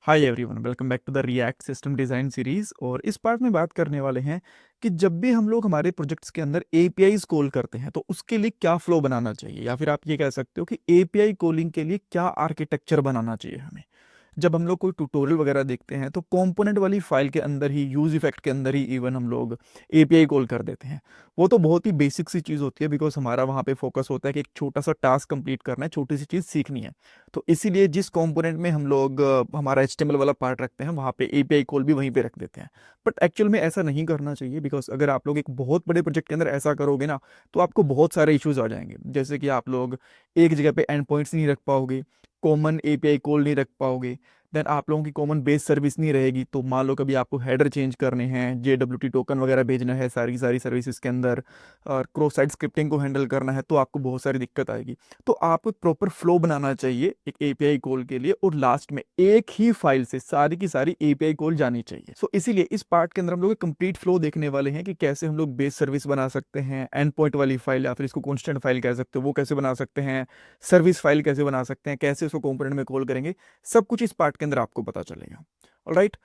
Hi everyone, welcome back to the React system design series. और इस part में बात करने वाले हैं कि जब भी हम लोग हमारे प्रोजेक्ट्स के अंदर एपीआईज कॉल करते हैं तो उसके लिए क्या फ्लो बनाना चाहिए, या फिर आप ये कह सकते हो कि एपीआई कॉलिंग के लिए क्या आर्किटेक्चर बनाना चाहिए हमें। जब हम लोग कोई ट्यूटोरियल वगैरह देखते हैं तो कंपोनेंट वाली फाइल के अंदर ही, यूज इफेक्ट के अंदर ही इवन हम लोग एपीआई कॉल कर देते हैं। वो तो बहुत ही बेसिक सी चीज़ होती है, बिकॉज हमारा वहाँ पे फोकस होता है कि एक छोटा सा टास्क कंप्लीट करना है, छोटी सी चीज़ सीखनी है। तो इसीलिए जिस कंपोनेंट में हम लोग हमारा एचटीएमएल वाला पार्ट रखते हैं वहाँ पे एपीआई कॉल भी वहीं पे रख देते हैं। बट एक्चुअल में ऐसा नहीं करना चाहिए, बिकॉज अगर आप लोग एक बहुत बड़े प्रोजेक्ट के अंदर ऐसा करोगे ना तो आपको बहुत सारे इश्यूज आ जाएंगे। जैसे कि आप लोग एक जगह पे एंड पॉइंट्स नहीं रख पाओगे, कॉमन एपीआई कॉल नहीं रख पाओगे, देन आप लोगों की कॉमन बेस सर्विस नहीं रहेगी। तो मान लो कभी आपको हेडर चेंज करने हैं, जेडब्ल्यूटी टोकन वगैरह भेजना है सारी सारी सर्विसेज के अंदर, और क्रॉस साइट स्क्रिप्टिंग को हैंडल करना है, तो आपको बहुत सारी दिक्कत आएगी। तो आपको प्रॉपर फ्लो बनाना चाहिए एक एपीआई कॉल के लिए, और लास्ट में एक ही फाइल से सारी की सारी एपीआई कॉल जानी चाहिए। सो इसीलिए इस पार्ट के अंदर हम लोग कंप्लीट फ्लो देखने वाले हैं कि कैसे हम लोग बेस सर्विस बना सकते हैं, एंड पॉइंट वाली फाइल या फिर इसको कॉन्स्टेंट फाइल कह सकते हो वो कैसे बना सकते हैं, सर्विस फाइल कैसे बना सकते हैं, कैसे उसको कंपोनेंट में कॉल करेंगे। सब कुछ इस पार्ट के अंदर आपको पता चलेगा। ऑलराइट।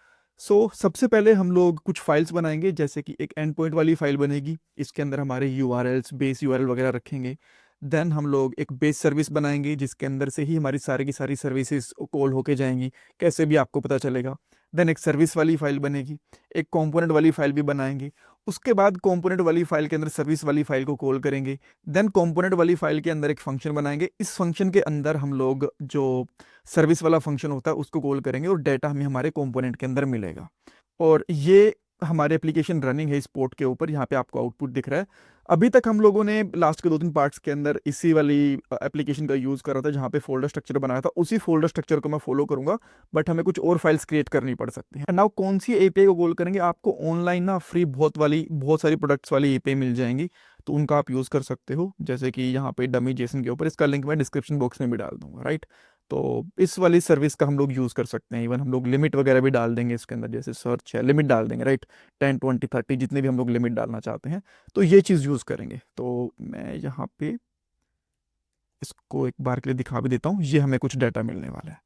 सो सबसे पहले हम लोग कुछ फाइल्स बनाएंगे, जैसे कि एक एंड पॉइंट वाली फाइल बनेगी, इसके अंदर हमारे यूआरएल्स, बेस यूआरएल वगैरह रखेंगे। देन हम लोग एक बेस सर्विस बनाएंगे जिसके अंदर से ही हमारी सारी की सारी सर्विसेज कॉल होके जाएंगी, कैसे भी आपको पता चलेगा। देन एक सर्विस वाली फाइल बनेगी, एक कंपोनेंट वाली फाइल भी बनाएंगे। उसके बाद कंपोनेंट वाली फाइल के अंदर सर्विस वाली फाइल को कॉल करेंगे। देन कंपोनेंट वाली फाइल के अंदर एक फंक्शन बनाएंगे, इस फंक्शन के अंदर हम लोग जो सर्विस वाला फंक्शन होता है उसको कॉल करेंगे, और डेटा हमें हमारे कंपोनेंट के अंदर मिलेगा। और ये हमारे एप्लीकेशन रनिंग है इस पोर्ट के ऊपर, यहाँ पे आपको आउटपुट दिख रहा है। अभी तक हम लोगों ने लास्ट के 2-3 पार्ट्स के अंदर इसी वाली एप्लीकेशन का यूज़ कर रहा था, जहाँ पे फोल्डर स्ट्रक्चर बनाया था, उसी फोल्डर स्ट्रक्चर को मैं फॉलो करूंगा। बट हमें कुछ और फाइल्स क्रिएट करनी पड़ सकती हैं। नाउ कौन सी एपीआई को कॉल करेंगे, आपको ऑनलाइन ना फ्री बहुत सारी प्रोडक्ट्स वाली एपीआई मिल जाएंगी, तो उनका आप यूज़ कर सकते हो। जैसे कि यहाँ पे डमी जेसन के ऊपर, इसका लिंक मैं डिस्क्रिप्शन बॉक्स में भी डाल दूंगा, राइट। तो इस वाली सर्विस का हम लोग यूज़ कर सकते हैं। इवन हम लोग लिमिट वगैरह भी डाल देंगे इसके अंदर, जैसे सर्च है, लिमिट डाल देंगे, राइट। 10, 20, 30 जितने भी हम लोग लिमिट डालना चाहते हैं, तो ये चीज़ यूज़ करेंगे। तो मैं यहाँ पे इसको एक बार के लिए दिखा भी देता हूँ, ये हमें कुछ डाटा मिलने वाला है,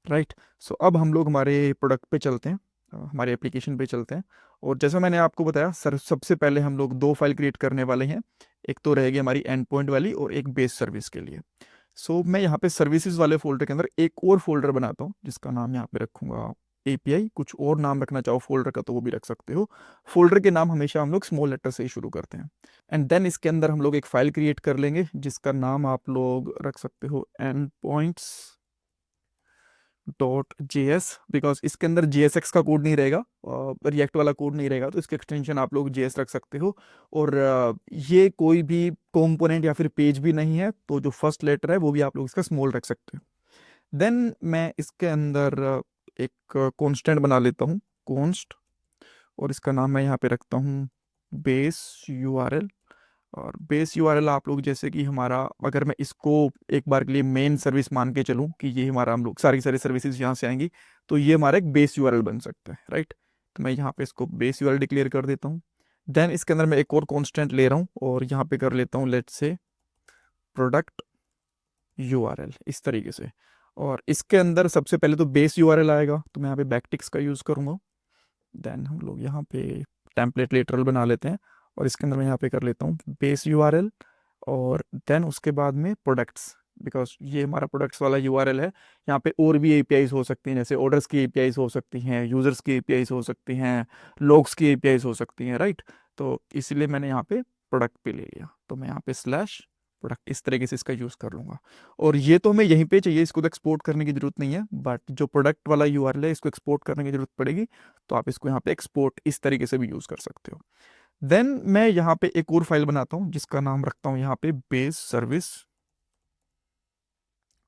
राइट। सो अब हम लोग हमारे प्रोडक्ट पे चलते हैं, हमारे एप्लीकेशन पे चलते हैं। और जैसा मैंने आपको बताया सर, सबसे पहले हम लोग दो फाइल क्रिएट करने वाले हैं। एक तो रहेगी हमारी एंड पॉइंट वाली, और एक बेस सर्विस के लिए। सो मैं यहाँ पे सर्विसेज वाले फोल्डर के अंदर एक और फोल्डर बनाता हूँ, जिसका नाम यहाँ पे रखूंगा एपीआई। कुछ और नाम रखना चाहो फोल्डर का तो वो भी रख सकते हो। फोल्डर के नाम हमेशा हम लोग स्मॉल लेटर से ही शुरू करते हैं। एंड देन इसके अंदर हम लोग एक फाइल क्रिएट कर लेंगे, जिसका नाम आप लोग रख सकते हो and points dot J S, because इसके अंदर JSX का कोड नहीं रहेगा, रिएक्ट वाला कोड नहीं रहेगा, तो इसके एक्सटेंशन आप लोग JS रख सकते हो। और ये कोई भी कंपोनेंट या फिर पेज भी नहीं है, तो जो फर्स्ट लेटर है वो भी आप लोग इसका स्मॉल रख सकते हो। देन मैं इसके अंदर एक कांस्टेंट बना लेता हूँ, कॉन्स्ट, और इसका नाम मैं यहाँ पे रखता हूँ बेस यूआरएल। और बेस यूआरएल आप लोग, जैसे कि हमारा, अगर मैं इसको एक बार के लिए मेन सर्विस मान के चलूँ कि ये हमारा, हम लोग सारी सारी सर्विसेज यहाँ से आएंगी, तो ये हमारा एक बेस यूआरएल बन सकता है, राइट। तो मैं यहाँ पे इसको बेस यूआरएल डिक्लेयर कर देता हूँ। देन इसके अंदर मैं एक और कांस्टेंट ले रहा हूँ, और यहाँ पे कर लेता हूँ लेट्स से प्रोडक्ट यूआरएल, इस तरीके से। और इसके अंदर सबसे पहले तो बेस यूआरएल आएगा, तो मैं यहाँ पे बैकटिक्स का यूज़ करूँगा। देन हम लोग यहाँ पे टेम्पलेट लिटरल बना लेते हैं, और इसके अंदर मैं यहाँ पे कर लेता हूँ बेस यूआरएल। और देन उसके बाद में प्रोडक्ट्स, बिकॉज ये हमारा प्रोडक्ट्स वाला यूआरएल है। यहाँ पे और भी एपीआईज हो सकती हैं, जैसे ऑर्डर्स की एपीआईज हो सकती हैं, यूजर्स की एपीआईज हो सकती हैं, लॉग्स की एपीआईज हो सकती हैं, राइट। तो इसलिए मैंने यहाँ पे प्रोडक्ट पे ले लिया, तो मैं यहाँ पे स्लैश प्रोडक्ट इस तरीके से इसका यूज़ कर लूँगा। और ये तो हमें यहीं पे चाहिए, इसको तो एक्सपोर्ट करने की जरूरत नहीं है, बट जो प्रोडक्ट वाला यूआरएल है इसको एक्सपोर्ट करने की जरूरत पड़ेगी, तो आप इसको यहाँ पे एक्सपोर्ट इस तरीके से भी यूज़ कर सकते हो। देन मैं यहाँ पे एक और फाइल बनाता हूँ, जिसका नाम रखता हूँ यहाँ पे बेस सर्विस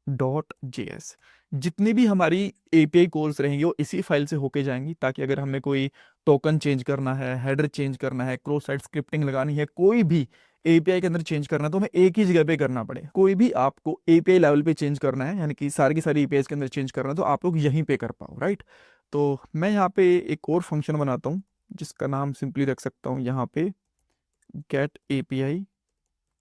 डॉट जेएस। जितनी भी हमारी एपीआई कॉल्स रहेंगी वो इसी फाइल से होके जाएंगी, ताकि अगर हमें कोई टोकन चेंज करना है, हेडर चेंज करना है, क्रॉस साइट स्क्रिप्टिंग लगानी है, कोई भी एपीआई के अंदर चेंज करना है, तो हमें एक ही जगह पे करना पड़े। कोई भी आपको एपीआई लेवल पे चेंज करना है, यानी कि सारी की सारी एपीआई के अंदर चेंज करना है, तो आप लोग यहीं पे कर पाओ, राइट। तो मैं यहाँ पे एक और फंक्शन बनाता हूँ, जिसका नाम सिंपली रख सकता हूँ यहाँ पे गेट एपीआई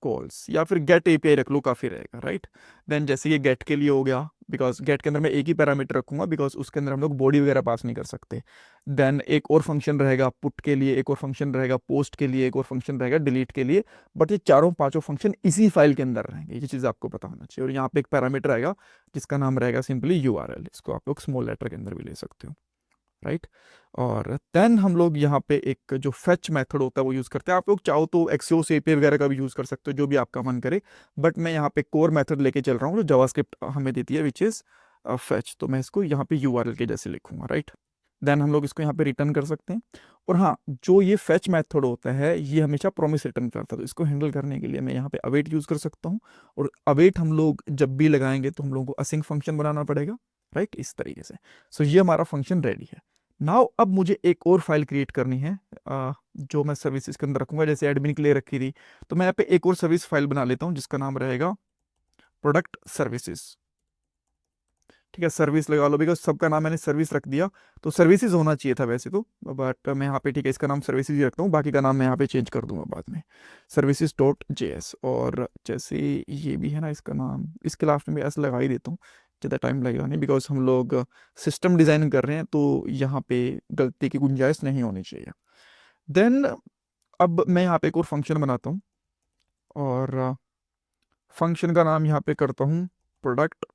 कॉल्स, या फिर गेट एपीआई रख लो, काफ़ी रहेगा, राइट। देन जैसे ये गेट के लिए हो गया, बिकॉज गेट के अंदर मैं एक ही पैरामीटर रखूंगा, बिकॉज उसके अंदर हम लोग बॉडी वगैरह पास नहीं कर सकते। देन एक और फंक्शन रहेगा पुट के लिए, एक और फंक्शन रहेगा पोस्ट के लिए, एक और फंक्शन रहेगा डिलीट के लिए। बट ये चारों पांचों फंक्शन इसी फाइल के अंदर रहेंगे, ये चीज़ आपको पता होना चाहिए। और यहाँ पे एक पैरामीटर आएगा जिसका नाम रहेगा सिंपली यूआरएल, इसको आप लोग स्मॉल लेटर के अंदर भी ले सकते हो, राइट। और देन हम लोग यहाँ पे एक जो फेच मेथड होता है वो यूज़ करते हैं। आप लोग चाहो तो एक्सियोस एपीआई वगैरह का भी यूज़ कर सकते हो, जो भी आपका मन करे। बट मैं यहाँ पे कोर मेथड लेके चल रहा हूँ जो जावास्क्रिप्ट हमें देती है, विच इज़ फेच। तो मैं इसको यहाँ पे यूआरएल के जैसे लिखूंगा, राइट। देन हम लोग इसको यहाँ पे रिटर्न कर सकते हैं। और हाँ, जो ये फेच मेथड होता है ये हमेशा प्रॉमिस रिटर्न करता है, तो इसको हैंडल करने के लिए मैं यहाँ पे अवेट यूज़ कर सकता हूँ। और अवेट हम लोग जब भी लगाएंगे तो हम लोगों को असिंक फंक्शन बनाना पड़ेगा, राइट, इस तरीके से। सो ये हमारा फंक्शन रेडी है। नाउ अब मुझे एक और फाइल क्रिएट करनी है, जो मैं सर्विसेज के अंदर रखूंगा, जैसे एडमिन के लिए रखी थी। तो मैं यहाँ पे एक और सर्विस फाइल बना लेता हूँ जिसका नाम रहेगा प्रोडक्ट सर्विसेज। ठीक है, सर्विस लगा लो, बिकॉज सबका नाम मैंने सर्विस रख दिया, तो सर्विसेज होना चाहिए था वैसे तो। बट मैं यहाँ पे ठीक है इसका नाम सर्विसेज ही रखता हूँ, बाकी का नाम मैं यहाँ पे चेंज कर दूंगा बाद में, सर्विसेज डॉट JS। और जैसे ये भी है ना, इसका नाम इसके लास्ट में भी ऐसा लगा ही देता हूँ, ज़्यादा टाइम लगेगा नहीं, बिकॉज हम लोग सिस्टम डिज़ाइन कर रहे हैं तो यहाँ पे गलती की गुंजाइश नहीं होनी चाहिए। देन अब मैं यहाँ पे एक और फंक्शन बनाता हूँ, और फंक्शन का नाम यहाँ पे करता हूँ प्रोडक्ट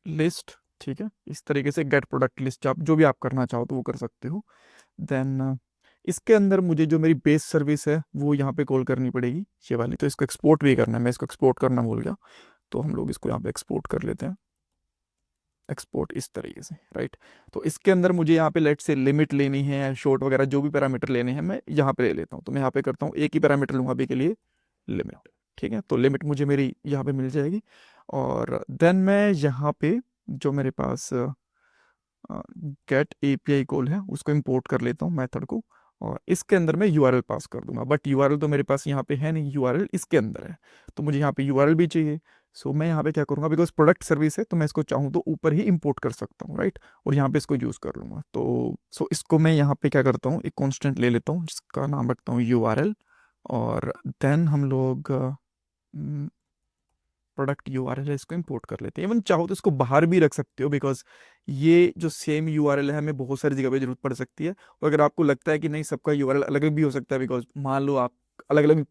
लिस्ट। ठीक है, इस तरीके से गेट प्रोडक्ट लिस्ट, आप जो भी आप करना चाहो तो वो कर सकते हो। देन इसके अंदर मुझे जो मेरी बेस सर्विस है वो यहाँ पे कॉल करनी पड़ेगी, ये वाली। तो इसको एक्सपोर्ट भी करना है, मैं इसको एक्सपोर्ट करना भूल गया, तो हम लोग इसको यहाँ पे एक्सपोर्ट कर लेते हैं, एक्सपोर्ट इस तरीके से, राइट। तो इसके अंदर मुझे यहाँ पे लेट से लिमिट लेनी है, शॉर्ट वगैरह जो भी पैरामीटर लेने हैं मैं यहाँ पे ले लेता हूँ। तो मैं यहाँ पे करता हूँ, एक ही पैरामीटर लूँगा अभी के लिए, लिमिट। ठीक है, तो लिमिट मुझे मेरी यहाँ पे मिल जाएगी। और देन मैं यहाँ पे जो मेरे पास गेट एपीआई कॉल है उसको इंपोर्ट कर लेता हूँ मेथड को, और इसके अंदर मैं यूआरएल पास कर दूंगा। बट यूआरएल तो मेरे पास यहाँ पे है नहीं, यूआरएल इसके अंदर है, तो मुझे यहाँ पे यूआरएल भी चाहिए। सो मैं यहाँ पे क्या करूँगा, बिकॉज प्रोडक्ट सर्विस है तो मैं इसको चाहूँ तो ऊपर ही इंपोर्ट कर सकता हूँ, राइट। और यहाँ पे इसको यूज़ कर लूँगा। तो इसको मैं यहाँ पे क्या करता हूँ, एक कॉन्स्टेंट ले लेता हूँ जिसका नाम रखता हूँ यूआरएल। और देन हम लोग प्रोडक्ट यूआरएल है इसको इंपोर्ट कर लेते हैं। इवन चाहो तो इसको बाहर भी रख सकते हो, बिकॉज ये जो सेम यूआरएल है हमें बहुत सारी जगह पे जरूरत पड़ सकती है। और अगर आपको लगता है कि नहीं सबका यूआरएल अलग भी हो सकता है, बिकॉज मान लो आप अलग अलग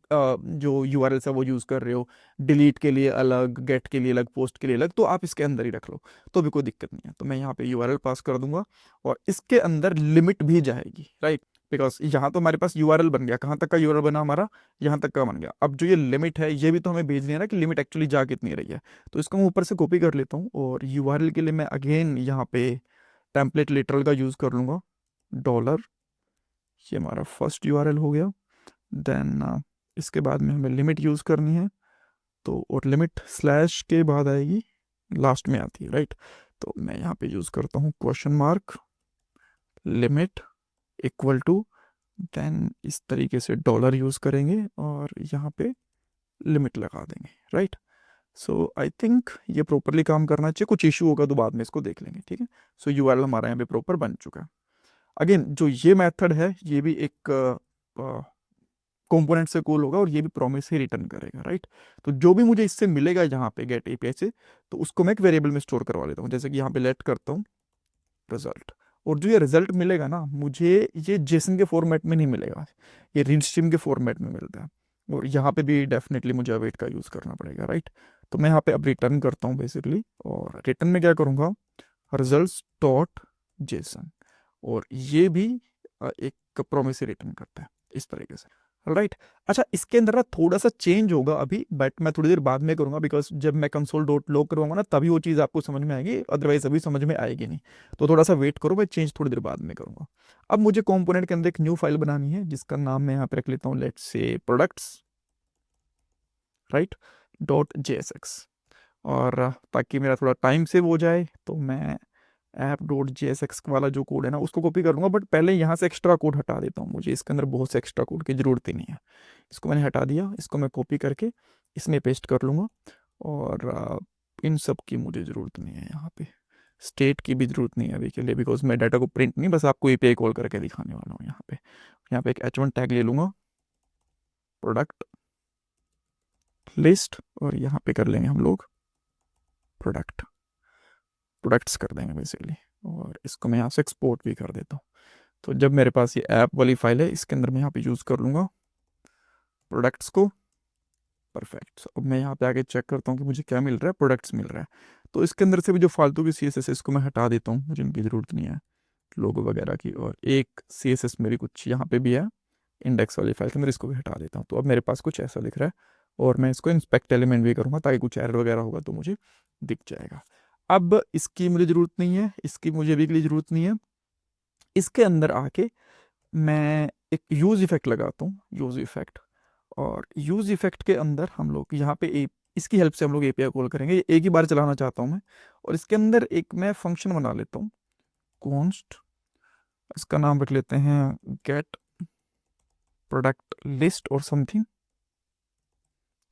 जो यूआरएल है वो यूज़ कर रहे हो, डिलीट के लिए अलग, गेट के लिए अलग, पोस्ट के लिए अलग, तो आप इसके अंदर ही रख लो, तो भी कोई दिक्कत नहीं है। तो मैं यहाँ पे यूआरएल पास कर दूंगा, और इसके अंदर लिमिट भी जाएगी, राइट। बिकॉज यहाँ तो हमारे पास यूआरएल बन गया, कहाँ तक का यूआरएल बना हमारा, यहाँ तक का बन गया। अब जो ये लिमिट है ये भी तो हमें भेजनी है ना कि लिमिट एक्चुअली जा कितनी रही है। तो इसको मैं ऊपर से कॉपी कर लेता हूँ, और यूआरएल के लिए मैं अगेन यहाँ पे टेम्पलेट लिटरल का यूज़ कर लूँगा, डॉलर। ये हमारा फर्स्ट यूआरएल हो गया। देन इसके बाद में हमें लिमिट यूज़ करनी है, तो और लिमिट स्लैश के बाद आएगी, लास्ट में आती है, राइट। तो मैं यहाँ पे यूज़ करता हूँ question mark limit equal to, then इस तरीके से डॉलर यूज़ करेंगे और यहाँ पे लिमिट लगा देंगे, राइट। सो आई थिंक ये प्रॉपरली काम करना चाहिए, कुछ इशू होगा तो बाद में इसको देख लेंगे, ठीक है। सो यूआरएल हमारा यहाँ पे प्रॉपर बन चुका है। अगेन जो ये मेथड है ये भी एक कंपोनेंट से कॉल होगा, और ये भी प्रॉमिस ही रिटर्न करेगा, राइट। तो जो भी मुझे इससे मिलेगा यहाँ पे गेट एपीआई से, तो उसको मैं एक वेरिएबल में स्टोर करवा लेता हूँ, जैसे कि यहाँ पे लेट करता हूँ रिजल्ट। और जो ये रिजल्ट मिलेगा ना मुझे, ये जेसन के फॉर्मेट में नहीं मिलेगा, ये रीड स्ट्रीम के फॉर्मेट में मिलता है। और यहाँ पे भी डेफिनेटली मुझे अवेट का यूज़ करना पड़ेगा, राइट। तो मैं यहाँ पे अब रिटर्न करता हूँ बेसिकली, और रिटर्न में क्या करूँगा, रिजल्ट डॉट जेसन। और ये भी एक प्रोमिस रिटर्न करता है इस तरीके से, राइट। अच्छा, इसके अंदर ना थोड़ा सा चेंज होगा अभी, बट मैं थोड़ी देर बाद में करूंगा, बिकॉज जब मैं कंसोल डॉट लॉग करवाऊंगा ना तभी वो चीज़ आपको समझ में आएगी, अदरवाइज अभी समझ में आएगी नहीं। तो थोड़ा सा वेट करो, मैं चेंज थोड़ी देर बाद में करूंगा। अब मुझे कंपोनेंट के अंदर एक न्यू फाइल बनानी है जिसका नाम मैं यहाँ पे रख लेता हूँ, let's say products, right, dot JSX। और ताकि मेरा थोड़ा टाइम सेव हो जाए तो मैं ऐप डॉट JSX वाला जो कोड है ना उसको कॉपी कर लूँगा। बट पहले यहाँ से एक्स्ट्रा कोड हटा देता हूँ, मुझे इसके अंदर बहुत से एक्स्ट्रा कोड की ज़रूरत ही नहीं है। इसको मैंने हटा दिया, इसको मैं कॉपी करके इसमें पेस्ट कर लूँगा। और इन सब की मुझे ज़रूरत नहीं है, यहाँ पे स्टेट की भी ज़रूरत नहीं है अभी के लिए, बिकॉज मैं डाटा को प्रिंट नहीं, बस आपको एपीआई कॉल करके दिखाने वाला हूँ। यहाँ पे एक H1 टैग ले लूँगा, प्रोडक्ट लिस्ट, और यहाँ पे कर लेंगे हम लोग प्रोडक्ट। प्रोडक्ट्स कर देंगे बेसिकली, और इसको मैं यहाँ से एक्सपोर्ट भी कर देता हूँ। तो जब मेरे पास ये ऐप वाली फाइल है, इसके अंदर मैं यहाँ पे यूज़ कर लूँगा प्रोडक्ट्स को। परफेक्ट। अब मैं यहाँ पे आके चेक करता हूँ कि मुझे क्या मिल रहा है, प्रोडक्ट्स मिल रहा है। तो इसके अंदर से भी जो फालतू की CSS है इसको मैं हटा देता हूँ, मुझे इनकी ज़रूरत नहीं है लोगो वगैरह की। और एक CSS मेरी कुछ यहाँ पे भी है इंडेक्स वाली फाइल के अंदर, इसको भी हटा देता हूँ। तो अब मेरे पास कुछ ऐसा दिख रहा है, और मैं इसको इंस्पेक्ट एलिमेंट भी करूँगा ताकि कुछ एरर वगैरह होगा तो मुझे दिख जाएगा। अब इसकी मुझे ज़रूरत नहीं है, इसकी मुझे अभी के लिए ज़रूरत नहीं है। इसके अंदर आके मैं एक यूज़ इफेक्ट लगाता हूँ, यूज़ इफेक्ट। और यूज़ इफेक्ट के अंदर हम लोग यहाँ पे इसकी हेल्प से हम लोग API कॉल करेंगे। ये एक ही बार चलाना चाहता हूँ मैं, और इसके अंदर एक मैं फंक्शन बना लेता हूँ, कॉन्स्ट, इसका नाम रख लेते हैं गेट प्रोडक्ट लिस्ट और समथिंग,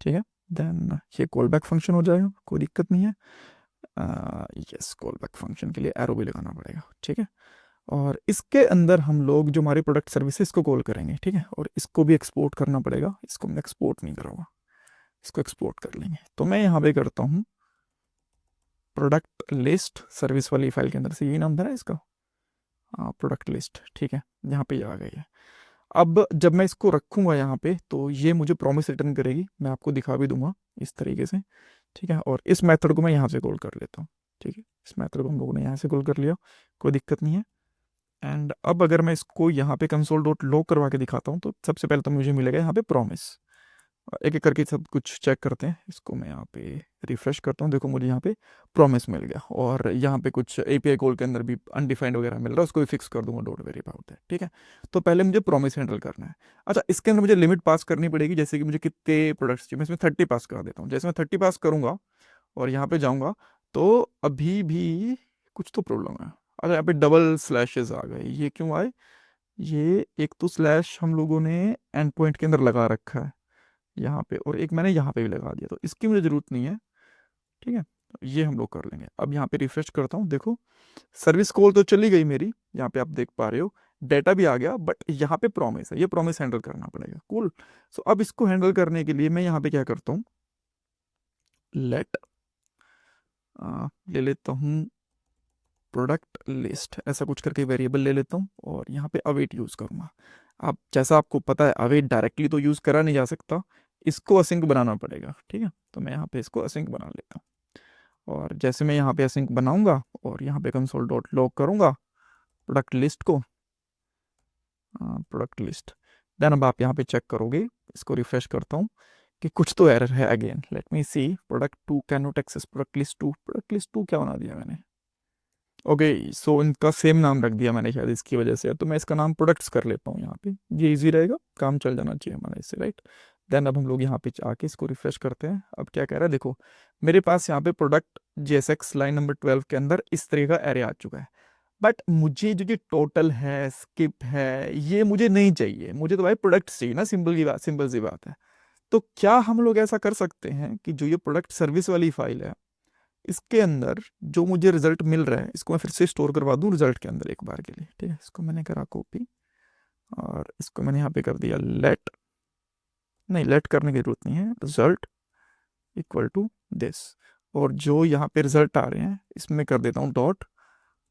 ठीक है। देन ये कॉल बैक फंक्शन हो जाएगा, कोई दिक्कत नहीं है। यस, कॉल बैक फंक्शन के लिए एरो भी लगाना पड़ेगा, ठीक है। और इसके अंदर हम लोग जो हमारी प्रोडक्ट सर्विस है इसको कॉल करेंगे, ठीक है। और इसको भी एक्सपोर्ट करना पड़ेगा, इसको मैं एक्सपोर्ट नहीं करूँगा, इसको एक्सपोर्ट कर लेंगे। तो मैं यहाँ पे करता हूँ प्रोडक्ट लिस्ट, सर्विस वाली फाइल के अंदर से यही नाम था ना इसका, हाँ प्रोडक्ट लिस्ट, ठीक है। यहाँ पे आ गई है। अब जब मैं इसको रखूँगा यहाँ पे तो ये मुझे प्रॉमिस रिटर्न करेगी, मैं आपको दिखा भी दूंगा इस तरीके से, ठीक है। और इस मेथड को मैं यहाँ से कॉल कर लेता हूँ, ठीक है। इस मेथड को हम लोगों ने यहाँ से कॉल कर लिया, कोई दिक्कत नहीं है। एंड अब अगर मैं इसको यहाँ पे कंसोल डॉट लॉग करवा के दिखाता हूँ तो सबसे पहले तो मुझे मिलेगा यहाँ पे प्रॉमिस। एक एक करके सब कुछ चेक करते हैं। इसको मैं यहाँ पे रिफ्रेश करता हूँ, देखो मुझे यहाँ पे प्रॉमिस मिल गया। और यहाँ पे कुछ API कॉल के अंदर भी अनडिफाइंड वगैरह मिल रहा है, उसको भी फिक्स कर दूंगा, डोंट वेरी अबाउट दैट, ठीक है। तो पहले मुझे प्रॉमिस हैंडल करना है। अच्छा, इसके अंदर मुझे लिमिट पास करनी पड़ेगी, जैसे कि मुझे कितने प्रोडक्ट्स चाहिए, मैं इसमें 30 पास कर देता हूँ। जैसे मैं 30 पास करूँगा और यहाँ पे जाऊँगा तो अभी भी कुछ तो प्रॉब्लम है। अच्छा, यहाँ पे डबल स्लैशेस आ गए, ये क्यों आए? ये एक तो स्लैश हम लोगों ने एंड पॉइंट के अंदर लगा रखा है यहाँ पे, और एक मैंने यहाँ पे भी लगा दिया, तो इसकी मुझे ज़रूरत नहीं है, ठीक है। ये हम लोग कर लेंगे। अब यहाँ पे रिफ्रेश करता हूँ, देखो सर्विस कॉल तो चली गई मेरी, यहाँ पे आप देख पा रहे हो डेटा भी आ गया, बट यहाँ पे प्रॉमिस है, ये प्रॉमिस हैंडल करना पड़ेगा। कूल। सो अब इसको हैंडल करने के लिए मैं यहाँ पे क्या करता हूँ, लेट ले लेता हूँ प्रोडक्ट लिस्ट, ऐसा कुछ करके वेरिएबल ले लेता हूँ, और यहाँ पे अवेट यूज़ करूँगा। अब जैसा आपको पता है अवेट डायरेक्टली तो यूज़ करा नहीं जा सकता, इसको असिंक बनाना पड़ेगा, ठीक है। तो मैं यहाँ पे इसको असिंक बना लेता हूँ। और जैसे मैं यहाँ पे असिंक बनाऊंगा और यहाँ पे कंसोल डॉट लॉग करूँगा प्रोडक्ट लिस्ट को, प्रोडक्ट लिस्ट, देन अब आप यहाँ पे चेक करोगे, इसको रिफ्रेश करता हूँ कि कुछ तो एरर है। Again let me see, product 2 can not access product list 2, product list 2 क्या बना दिया मैंने? ओके, सो इनका सेम नाम रख दिया मैंने शायद इसकी वजह से। तो मैं इसका नाम प्रोडक्ट्स कर लेता हूँ यहाँ पे, ये इजी रहेगा, काम चल जाना चाहिए हमारा इससे, राइट। देन अब हम लोग यहाँ पे आके इसको रिफ्रेश करते हैं। अब क्या कह रहा है, देखो मेरे पास यहाँ पे प्रोडक्ट JSX लाइन नंबर 12 के अंदर इस तरह का एरे आ चुका है। बट मुझे जो ये टोटल है, स्किप है, ये मुझे नहीं चाहिए, मुझे तो भाई प्रोडक्ट चाहिए ना, सिंपल की बात, सिंपल सी बात है। तो क्या हम लोग ऐसा कर सकते हैं कि जो ये प्रोडक्ट सर्विस वाली फाइल है इसके अंदर जो मुझे रिजल्ट मिल रहा है इसको मैं फिर से स्टोर करवा दूं रिजल्ट के अंदर एक बार के लिए, ठीक है। इसको मैंने करा कॉपी, और इसको मैंने यहाँ पे कर दिया लेट, नहीं लेट करने की जरूरत नहीं है, रिजल्ट इक्वल टू दिस। और जो यहाँ पे रिजल्ट आ रहे हैं इसमें कर देता हूँ डॉट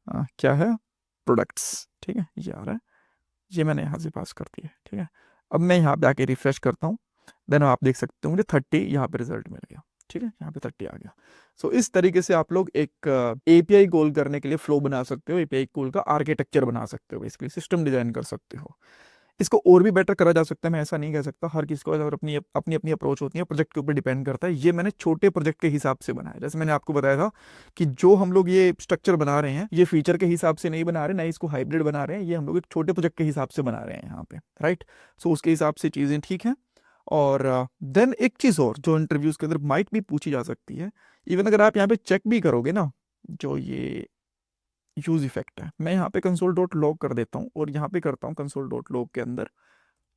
क्या है, प्रोडक्ट्स, ठीक है। ये आ रहा है, ये मैंने यहाँ से पास कर दिया, ठीक है। अब मैं यहाँ पे आके रिफ्रेश करता हूँ, देन आप देख सकते हो मुझे 30 यहाँ पे रिजल्ट मिल गया, ठीक है। यहाँ पे 30 आ गया। सो इस तरीके से आप लोग एक API कॉल करने के लिए फ्लो बना सकते हो, API कॉल का आर्किटेक्चर बना सकते हो, बेसिकली सिस्टम डिजाइन कर सकते हो। इसको और भी बेटर करा जा सकता है, मैं ऐसा नहीं कह सकता, हर किसी को और अपनी अपनी अपनी अप्रोच होती है, प्रोजेक्ट के ऊपर डिपेंड करता है। ये मैंने छोटे प्रोजेक्ट के हिसाब से बनाया, जैसे मैंने आपको बताया था कि जो हम लोग ये स्ट्रक्चर बना रहे हैं ये फीचर के हिसाब से नहीं बना रहे, ना इसको हाइब्रिड बना रहे हैं, ये हम लोग एक छोटे प्रोजेक्ट के हिसाब से बना रहे हैं यहाँ पे, राइट। सो उसके हिसाब से चीज़ें ठीक हैं। और देन एक चीज़ और जो इंटरव्यूज के अंदर माइट भी पूछी जा सकती है, इवन अगर आप यहाँ पे चेक भी करोगे ना, जो ये यूज इफेक्ट है, मैं यहाँ पे कंसोल डॉट लॉग कर देता हूँ और यहाँ पे करता हूँ कंसोल डॉट लॉग के अंदर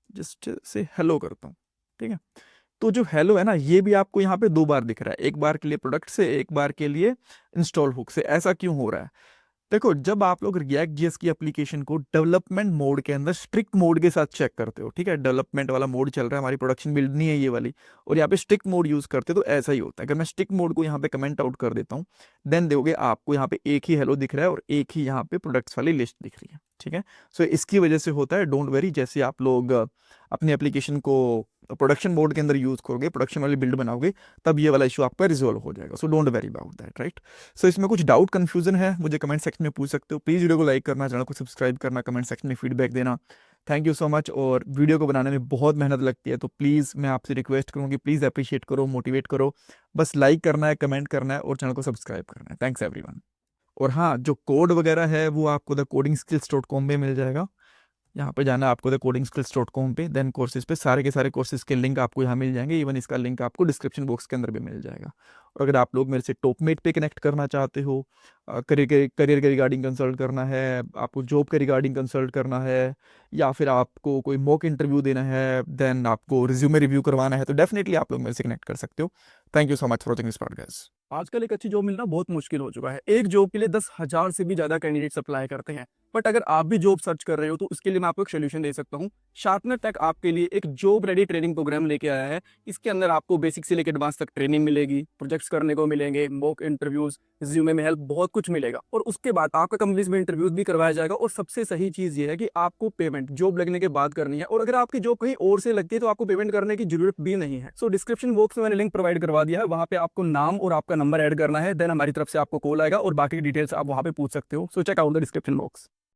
जस्ट से हेलो करता हूँ, ठीक है। तो जो हेलो है ना, ये भी आपको यहाँ पे 2 बार दिख रहा है, एक बार के लिए प्रोडक्ट से, एक बार के लिए इंस्टॉल हुक से। ऐसा क्यों हो रहा है? देखो, जब आप लोग रिएक्ट जेएस की एप्लीकेशन को डेवलपमेंट मोड के अंदर स्ट्रिक्ट मोड के साथ चेक करते हो, ठीक है, डेवलपमेंट वाला मोड चल रहा है, हमारी प्रोडक्शन बिल्ड नहीं है ये वाली, और यहाँ पे स्ट्रिक्ट मोड यूज करते हो तो ऐसा ही होता है। अगर मैं स्ट्रिक्ट मोड को यहाँ पे कमेंट आउट कर देता हूँ, देन देखोगे आपको यहाँ पे एक ही हेलो दिख रहा है और एक ही यहाँ पे प्रोडक्ट्स वाली लिस्ट दिख रही है, ठीक है। सो इसकी वजह से होता है, डोंट वरी। जैसे आप लोग अपनी एप्लीकेशन को प्रोडक्शन मोड के अंदर यूज करोगे, प्रोडक्शन वाली बिल्ड बनाओगे, तब ये वाला इशू आपका रिजोल्व हो जाएगा। So don't worry about that, right. So इसमें कुछ डाउट कंफ्यूजन है, मुझे कमेंट सेक्शन में पूछ सकते हो। प्लीज़ वीडियो को लाइक करना, चैनल को सब्सक्राइब करना, कमेंट सेक्शन में फीडबैक देना। Thank you so much. और वीडियो को बनाने में बहुत मेहनत लगती है, तो प्लीज़ मैं आपसे रिक्वेस्ट करूँगी, प्लीज़ अप्रिशिएट करो, मोटिवेट करो। बस लाइक करना है, कमेंट करना है और चैनल को सब्सक्राइब करना है। Thanks everyone. और हाँ, जो कोड वगैरह है वो आपको द codingskills.com पे मिल जाएगा। यहाँ पे जाना है आपको द codingskills.com पे, देन कोर्सेज पे सारे के सारे कोर्सेज के लिंक आपको यहाँ मिल जाएंगे। इवन इसका लिंक आपको डिस्क्रिप्शन बॉक्स के अंदर भी मिल जाएगा। और अगर आप लोग मेरे से टॉपमेट पे कनेक्ट करना चाहते हो, करियर के रिगार्डिंग कंसल्ट करना है, आपको जॉब के रिगार्डिंग कंसल्ट करना है, या फिर आपको कोई मॉक इंटरव्यू देना है, देन आपको रिज्यूमे रिव्यू करवाना है, तो डेफिनेटली आप लोग मेरे से कनेक्ट कर सकते हो। Thank you so much for watching this podcast. आजकल एक अच्छी जॉब मिलना बहुत मुश्किल हो चुका है। एक जॉब के लिए 10,000 से भी ज्यादा कैंडिडेट्स अप्लाई करते हैं। बट अगर आप भी जॉब सर्च कर रहे हो तो उसके लिए मैं आपको एक सोल्यूशन दे सकता हूँ। शार्पनर टेक आपके लिए एक जॉब रेडी ट्रेनिंग प्रोग्राम लेके आया है। इसके अंदर आपको बेसिक से लेकर एडवांस तक ट्रेनिंग मिलेगी, प्रोजेक्ट्स करने को मिलेंगे, मॉक इंटरव्यूज, रिज्यूमे में हेल्प, बहुत कुछ मिलेगा। और उसके बाद आपका कंपनीज में इंटरव्यूज भी करवाया जाएगा। और सबसे सही चीज ये है कि आपको पेमेंट जॉब लगने के बाद करनी है। और अगर आपकी जॉब कहीं और से लगती है तो आपको पेमेंट करने की जरूरत भी नहीं है। सो डिस्क्रिप्शन बॉक्स में मैंने लिंक प्रोवाइड करवा दिया है, वहां पे आपको नाम और आपका नंबर ऐड करना है, देन हमारी तरफ से आपको कॉल आएगा और बाकी डिटेल्स आप वहां पे पूछ सकते हो। So check out the description box.